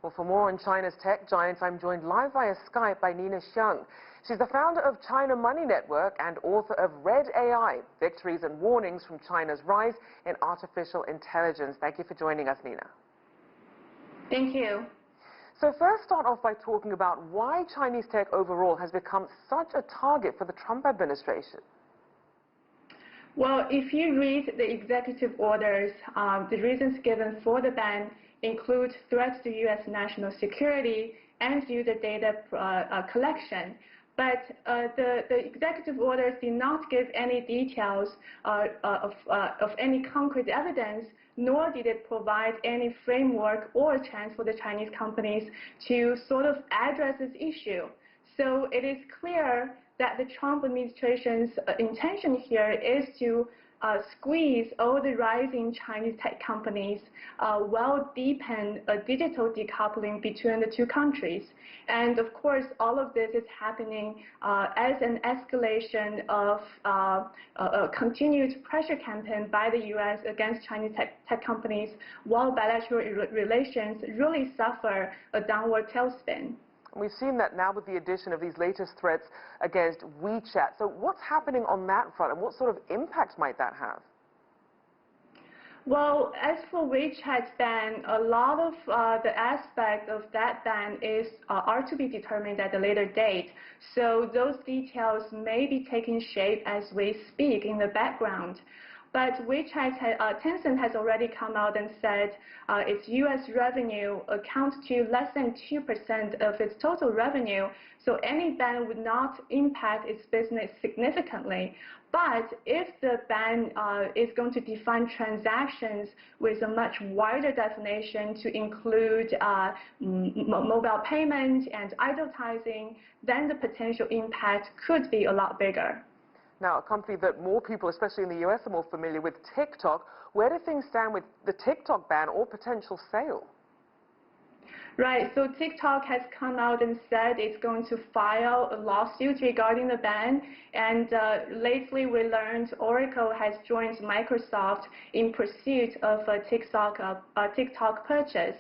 Well, for more on China's tech giants, I'm joined live via Skype by Nina Xiang. She's the founder of China Money Network and author of Red AI, Victories and Warnings from China's Rise in Artificial Intelligence. Thank you for joining us, Nina. Thank you. So first, start off by talking about why Chinese tech overall has become such a target for the Trump administration. Well, if you read the executive orders, the reasons given for the ban include threats to U.S. national security and user data collection. But the executive orders did not give any details of any concrete evidence, nor did it provide any framework or chance for the Chinese companies to sort of address this issue. So it is clear that the Trump administration's intention here is to squeeze all the rising Chinese tech companies while deepen a digital decoupling between the two countries. And of course, all of this is happening as an escalation of a continued pressure campaign by the U.S. against Chinese tech companies, while bilateral relations really suffer a downward tailspin. We've seen that now with the addition of these latest threats against WeChat. So what's happening on that front, and what sort of impact might that have? Well, as for WeChat's ban, a lot of the aspect of that ban are to be determined at a later date. So those details may be taking shape as we speak in the background. But WeChat, Tencent has already come out and said its U.S. revenue accounts to less than 2% of its total revenue, so any ban would not impact its business significantly. But if the ban is going to define transactions with a much wider definition to include mobile payment and advertising, then the potential impact could be a lot bigger. Now, a company that more people, especially in the U.S., are more familiar with, TikTok. Where do things stand with the TikTok ban or potential sale? Right, so TikTok has come out and said it's going to file a lawsuit regarding the ban, and lately we learned Oracle has joined Microsoft in pursuit of a TikTok purchase.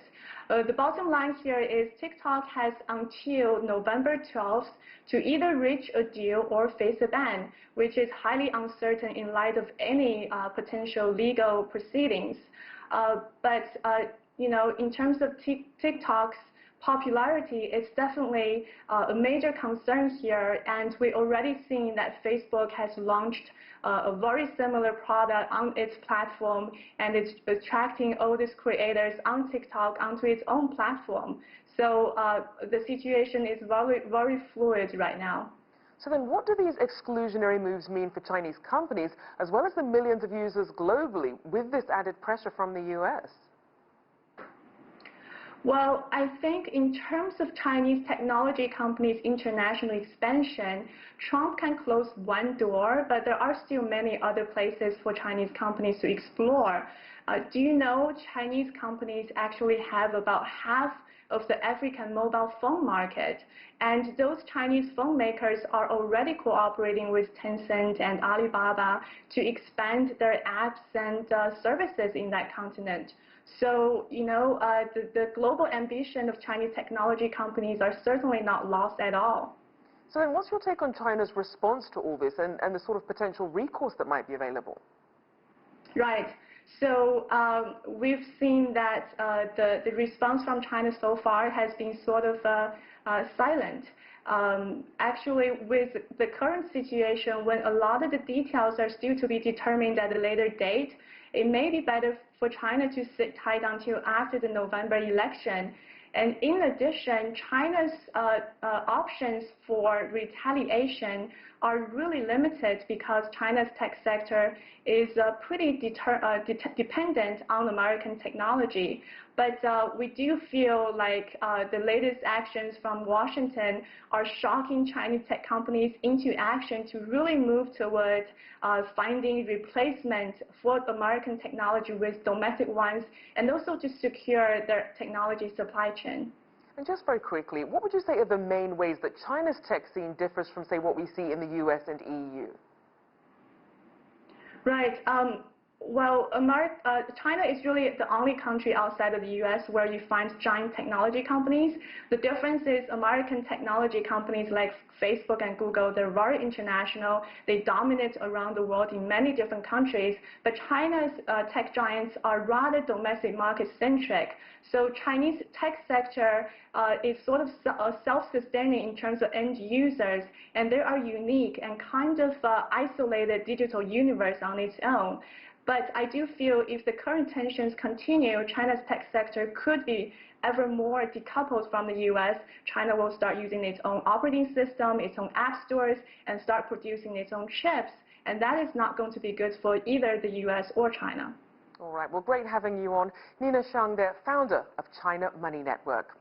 The bottom line here is TikTok has until November 12th to either reach a deal or face a ban, which is highly uncertain in light of any potential legal proceedings. You know, in terms of TikTok's popularity, it's definitely a major concern here, and we're already seeing that Facebook has launched a very similar product on its platform, and it's attracting all these creators on TikTok onto its own platform. So the situation is very, very fluid right now. So then what do these exclusionary moves mean for Chinese companies, as well as the millions of users globally, with this added pressure from the U.S.? Well, I think in terms of Chinese technology companies' international expansion, Trump can close one door, but there are still many other places for Chinese companies to explore. Do you know Chinese companies actually have about half of the African mobile phone market? And those Chinese phone makers are already cooperating with Tencent and Alibaba to expand their apps and services in that continent. So, you know, the global ambition of Chinese technology companies are certainly not lost at all. So then what's your take on China's response to all this and the sort of potential recourse that might be available? Right. So we've seen that the response from China so far has been sort of silent. Actually, with the current situation, when a lot of the details are still to be determined at a later date, it may be better for China to sit tight until after the November election. And in addition, China's options for retaliation are really limited because China's tech sector is pretty dependent on American technology. But we do feel like the latest actions from Washington are shocking Chinese tech companies into action to really move toward finding replacement for American technology with domestic ones, and also to secure their technology supply chain. And just very quickly, what would you say are the main ways that China's tech scene differs from, say, what we see in the US and EU? Right. Well, China is really the only country outside of the U.S. where you find giant technology companies. The difference is American technology companies like Facebook and Google, they're very international. They dominate around the world in many different countries. But China's tech giants are rather domestic market centric. So Chinese tech sector is sort of self-sustaining in terms of end users, and they are unique and kind of isolated digital universe on its own. But I do feel if the current tensions continue, China's tech sector could be ever more decoupled from the U.S. China will start using its own operating system, its own app stores, and start producing its own chips. And that is not going to be good for either the U.S. or China. All right. Well, great having you on. Nina Xiang, the founder of China Money Network.